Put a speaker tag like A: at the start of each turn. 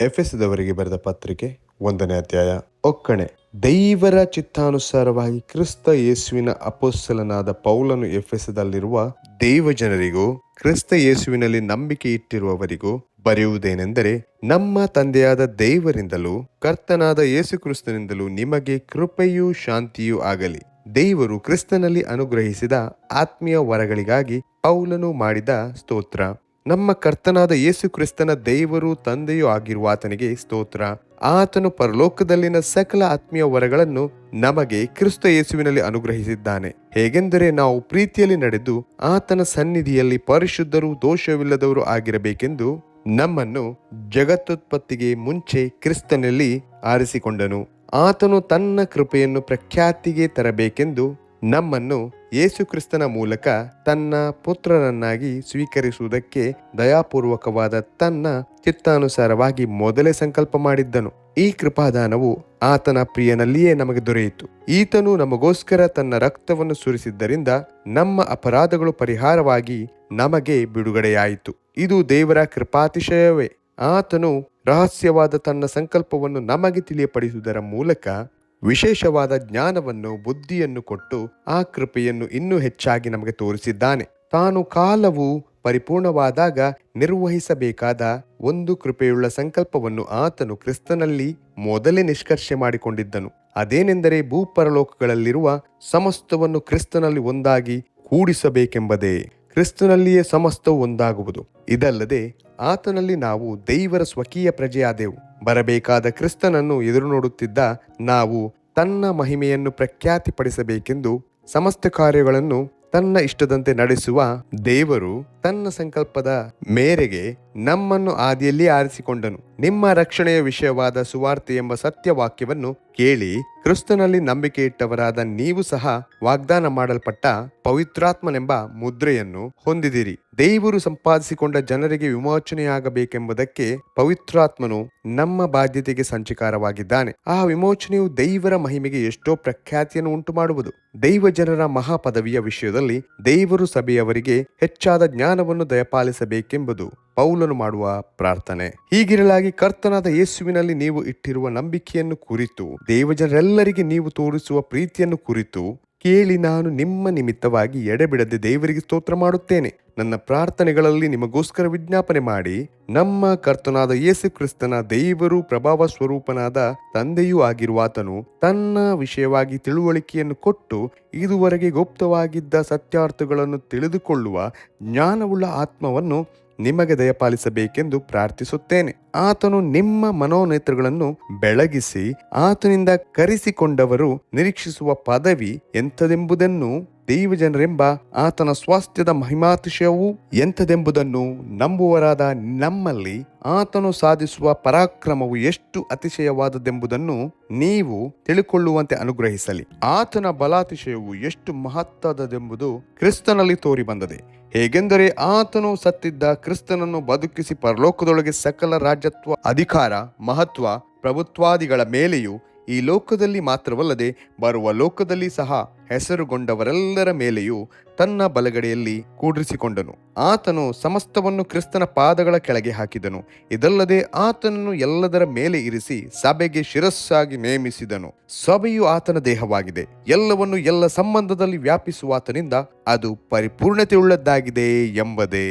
A: ಎಫೆಸದವರಿಗೆ ಬರೆದ ಪತ್ರಿಕೆ 1ನೇ ಅಧ್ಯಾಯ. ಒಕ್ಕಣೆ. ದೈವರ ಚಿತ್ತಾನುಸಾರವಾಗಿ ಕ್ರಿಸ್ತ ಯೇಸುವಿನ ಅಪೊಸ್ತಲನಾದ ಪೌಲನು ಎಫೆಸದಲ್ಲಿರುವ ದೇವಜನರಿಗೂ ಕ್ರಿಸ್ತ ಯೇಸುವಿನಲ್ಲಿ ನಂಬಿಕೆ ಇಟ್ಟಿರುವವರಿಗೂ ಬರೆಯುವುದೇನೆಂದರೆ, ನಮ್ಮ ತಂದೆಯಾದ ದೇವರಿಂದಲೂ ಕರ್ತನಾದ ಯೇಸು ಕ್ರಿಸ್ತನಿಂದಲೂ ನಿಮಗೆ ಕೃಪೆಯೂ ಶಾಂತಿಯೂ ಆಗಲಿ. ದೇವರು ಕ್ರಿಸ್ತನಲ್ಲಿ ಅನುಗ್ರಹಿಸಿದ ಆತ್ಮೀಯ ವರಗಳಿಗಾಗಿ ಪೌಲನು ಮಾಡಿದ ಸ್ತೋತ್ರ. ನಮ್ಮ ಕರ್ತನಾದ ಯೇಸು ಕ್ರಿಸ್ತನ ದೇವರು ತಂದೆಯೂ ಆಗಿರುವ ಆತನಿಗೆ ಸ್ತೋತ್ರ. ಆತನು ಪರಲೋಕದಲ್ಲಿನ ಸಕಲ ಆತ್ಮೀಯ ವರಗಳನ್ನು ನಮಗೆ ಕ್ರಿಸ್ತ ಯೇಸುವಿನಲ್ಲಿ ಅನುಗ್ರಹಿಸಿದ್ದಾನೆ. ಹೇಗೆಂದರೆ, ನಾವು ಪ್ರೀತಿಯಲ್ಲಿ ನಡೆದು ಆತನ ಸನ್ನಿಧಿಯಲ್ಲಿ ಪರಿಶುದ್ಧರು ದೋಷವಿಲ್ಲದವರು ಆಗಿರಬೇಕೆಂದು ನಮ್ಮನ್ನು ಜಗತ್ತುತ್ಪತ್ತಿಗೆ ಮುಂಚೆ ಕ್ರಿಸ್ತನಲ್ಲಿ ಆರಿಸಿಕೊಂಡನು. ಆತನು ತನ್ನ ಕೃಪೆಯನ್ನು ಪ್ರಖ್ಯಾತಿಗೆ ತರಬೇಕೆಂದು ನಮ್ಮನ್ನು ಯೇಸು ಕ್ರಿಸ್ತನ ಮೂಲಕ ತನ್ನ ಪುತ್ರರನ್ನಾಗಿ ಸ್ವೀಕರಿಸುವುದಕ್ಕೆ ದಯಾಪೂರ್ವಕವಾದ ತನ್ನ ಚಿತ್ತಾನುಸಾರವಾಗಿ ಮೊದಲೇ ಸಂಕಲ್ಪ ಮಾಡಿದ್ದನು. ಈ ಕೃಪಾದಾನವು ಆತನ ಪ್ರಿಯನಲ್ಲಿಯೇ ನಮಗೆ ದೊರೆಯಿತು. ಈತನು ನಮಗೋಸ್ಕರ ತನ್ನ ರಕ್ತವನ್ನು ಸುರಿಸಿದ್ದರಿಂದ ನಮ್ಮ ಅಪರಾಧಗಳು ಪರಿಹಾರವಾಗಿ ನಮಗೆ ಬಿಡುಗಡೆಯಾಯಿತು. ಇದು ದೇವರ ಕೃಪಾತಿಶಯವೇ. ಆತನು ರಹಸ್ಯವಾದ ತನ್ನ ಸಂಕಲ್ಪವನ್ನು ನಮಗೆ ತಿಳಿಯಪಡಿಸುವುದರ ಮೂಲಕ ವಿಶೇಷವಾದ ಜ್ಞಾನವನ್ನು ಬುದ್ಧಿಯನ್ನು ಕೊಟ್ಟು ಆ ಕೃಪೆಯನ್ನು ಇನ್ನೂ ಹೆಚ್ಚಾಗಿ ನಮಗೆ ತೋರಿಸಿದ್ದಾನೆ. ತಾನು ಕಾಲವು ಪರಿಪೂರ್ಣವಾದಾಗ ನಿರ್ವಹಿಸಬೇಕಾದ ಒಂದು ಕೃಪೆಯುಳ್ಳ ಸಂಕಲ್ಪವನ್ನು ಆತನು ಕ್ರಿಸ್ತನಲ್ಲಿ ಮೊದಲೇ ನಿಷ್ಕರ್ಷೆ ಮಾಡಿಕೊಂಡಿದ್ದನು. ಅದೇನೆಂದರೆ, ಭೂಪರಲೋಕಗಳಲ್ಲಿರುವ ಸಮಸ್ತವನ್ನು ಕ್ರಿಸ್ತನಲ್ಲಿ ಒಂದಾಗಿ ಕೂಡಿಸಬೇಕೆಂಬುದೇ. ಕ್ರಿಸ್ತನಲ್ಲಿಯೇ ಸಮಸ್ತವು ಒಂದಾಗುವುದು. ಇದಲ್ಲದೆ ಆತನಲ್ಲಿ ನಾವು ದೇವರ ಸ್ವಕೀಯ ಪ್ರಜೆಯಾದೆವು. ಬರಬೇಕಾದ ಕ್ರಿಸ್ತನನ್ನು ಎದುರು ನೋಡುತ್ತಿದ್ದ ನಾವು ತನ್ನ ಮಹಿಮೆಯನ್ನು ಪ್ರಖ್ಯಾತಿಪಡಿಸಬೇಕೆಂದು ಸಮಸ್ತ ಕಾರ್ಯಗಳನ್ನು ತನ್ನ ಇಷ್ಟದಂತೆ ನಡೆಸುವ ದೇವರು ತನ್ನ ಸಂಕಲ್ಪದ ಮೇರೆಗೆ ನಮ್ಮನ್ನು ಆದಿಯಲ್ಲಿ ಆರಿಸಿಕೊಂಡನು. ನಿಮ್ಮ ರಕ್ಷಣೆಯ ವಿಷಯವಾದ ಸುವಾರ್ತೆ ಎಂಬ ಸತ್ಯವಾಕ್ಯವನ್ನು ಕೇಳಿ ಕ್ರಿಸ್ತನಲ್ಲಿ ನಂಬಿಕೆ ಇಟ್ಟವರಾದ ನೀವು ಸಹ ವಾಗ್ದಾನ ಮಾಡಲ್ಪಟ್ಟ ಪವಿತ್ರಾತ್ಮನೆಂಬ ಮುದ್ರೆಯನ್ನು ಹೊಂದಿದಿರಿ. ದೇವರು ಸಂಪಾದಿಸಿಕೊಂಡ ಜನರಿಗೆ ವಿಮೋಚನೆಯಾಗಬೇಕೆಂಬುದಕ್ಕೆ ಪವಿತ್ರಾತ್ಮನು ನಮ್ಮ ಬಾಧ್ಯತೆಗೆ ಸಂಚಕಾರವಾಗಿದ್ದಾನೆ. ಆ ವಿಮೋಚನೆಯು ದೇವರ ಮಹಿಮೆಗೆ ಎಷ್ಟೋ ಪ್ರಖ್ಯಾತಿಯನ್ನು ಉಂಟು ಮಾಡುವುದು. ದೈವ ಜನರ ಮಹಾಪದವಿಯ ವಿಷಯದಲ್ಲಿ ದೇವರು ಸಭೆಯವರಿಗೆ ಹೆಚ್ಚಾದ ಜ್ಞಾನವನ್ನು ದಯಪಾಲಿಸಬೇಕೆಂಬುದು ಪೌಲನು ಮಾಡುವ ಪ್ರಾರ್ಥನೆ. ಹೀಗಿರಲಾಗಿ ಕರ್ತನಾದ ಯೇಸುವಿನಲ್ಲಿ ನೀವು ಇಟ್ಟಿರುವ ನಂಬಿಕೆಯನ್ನು ಕುರಿತು, ದೇವಜನರೆಲ್ಲರಿಗೆ ನೀವು ತೋರಿಸುವ ಪ್ರೀತಿಯನ್ನು ಕುರಿತು ಕೇಳಿ ನಾನು ನಿಮ್ಮ ನಿಮಿತ್ತವಾಗಿ ಎಡೆಬಿಡದೆ ದೇವರಿಗೆ ಸ್ತೋತ್ರ ಮಾಡುತ್ತೇನೆ. ನನ್ನ ಪ್ರಾರ್ಥನೆಗಳಲ್ಲಿ ನಿಮಗೋಸ್ಕರ ವಿಜ್ಞಾಪನೆ ಮಾಡಿ, ನಮ್ಮ ಕರ್ತನಾದ ಯೇಸು ಕ್ರಿಸ್ತನ ದೇವರು ಪ್ರಭಾವ ಸ್ವರೂಪನಾದ ತಂದೆಯೂ ಆಗಿರುವಾತನು ತನ್ನ ವಿಷಯವಾಗಿ ತಿಳುವಳಿಕೆಯನ್ನು ಕೊಟ್ಟು ಇದುವರೆಗೆ ಗುಪ್ತವಾಗಿದ್ದ ಸತ್ಯಾರ್ಥಗಳನ್ನು ತಿಳಿದುಕೊಳ್ಳುವ ಜ್ಞಾನವುಳ್ಳ ಆತ್ಮವನ್ನು ನಿಮಗೆ ದಯಪಾಲಿಸಬೇಕೆಂದು ಪ್ರಾರ್ಥಿಸುತ್ತೇನೆ. ಆತನು ನಿಮ್ಮ ಮನೋನೇತ್ರಗಳನ್ನು ಬೆಳಗಿಸಿ ಆತನಿಂದ ಕರೆಸಿಕೊಂಡವರು ನಿರೀಕ್ಷಿಸುವ ಪದವಿ ಎಂಥದೆಂಬುದನ್ನು, ದೇವಜನರೆಂಬ ಆತನ ಸ್ವಾಸ್ಥ್ಯದ ಮಹಿಮಾತಿಶಯವು ಎಂಥದೆಂಬುದನ್ನು ನಂಬುವರಾದ ನಮ್ಮಲ್ಲಿ ಆತನು ಸಾಧಿಸುವ ಪರಾಕ್ರಮವು ಎಷ್ಟು ಅತಿಶಯವಾದದೆಂಬುದನ್ನು ನೀವು ತಿಳಿಕೊಳ್ಳುವಂತೆ ಅನುಗ್ರಹಿಸಲಿ. ಆತನ ಬಲಾತಿಶಯವು ಎಷ್ಟು ಮಹತ್ತದೆಂಬುದು ಕ್ರಿಸ್ತನಲ್ಲಿ ತೋರಿ ಬಂದದೆ. ಹೇಗೆಂದರೆ, ಆತನು ಸತ್ತಿದ್ದ ಕ್ರಿಸ್ತನನ್ನು ಬದುಕಿಸಿ ಪರಲೋಕದೊಳಗೆ ಸಕಲ ರಾಜ್ಯತ್ವ, ಅಧಿಕಾರ, ಮಹತ್ವ, ಪ್ರಭುತ್ವಾದಿಗಳ ಮೇಲೆಯೂ ಈ ಲೋಕದಲ್ಲಿ ಮಾತ್ರವಲ್ಲದೆ ಬರುವ ಲೋಕದಲ್ಲಿ ಸಹ ಹೆಸರುಗೊಂಡವರೆಲ್ಲರ ಮೇಲೆಯೂ ತನ್ನ ಬಲಗಡೆಯಲ್ಲಿ ಕೂಡಿಸಿಕೊಂಡನು. ಆತನು ಸಮಸ್ತವನ್ನು ಕ್ರಿಸ್ತನ ಪಾದಗಳ ಕೆಳಗೆ ಹಾಕಿದನು. ಇದಲ್ಲದೆ ಆತನನ್ನು ಎಲ್ಲದರ ಮೇಲೆ ಇರಿಸಿ ಸಭೆಗೆ ಶಿರಸ್ಸಾಗಿ ನೇಮಿಸಿದನು. ಸಭೆಯು ಆತನ ದೇಹವಾಗಿದೆ. ಎಲ್ಲವನ್ನು ಎಲ್ಲ ಸಂಬಂಧದಲ್ಲಿ ವ್ಯಾಪಿಸುವಾತನಿಂದ ಅದು ಪರಿಪೂರ್ಣತೆಯುಳ್ಳದ್ದಾಗಿದೆ ಎಂಬುದೇ.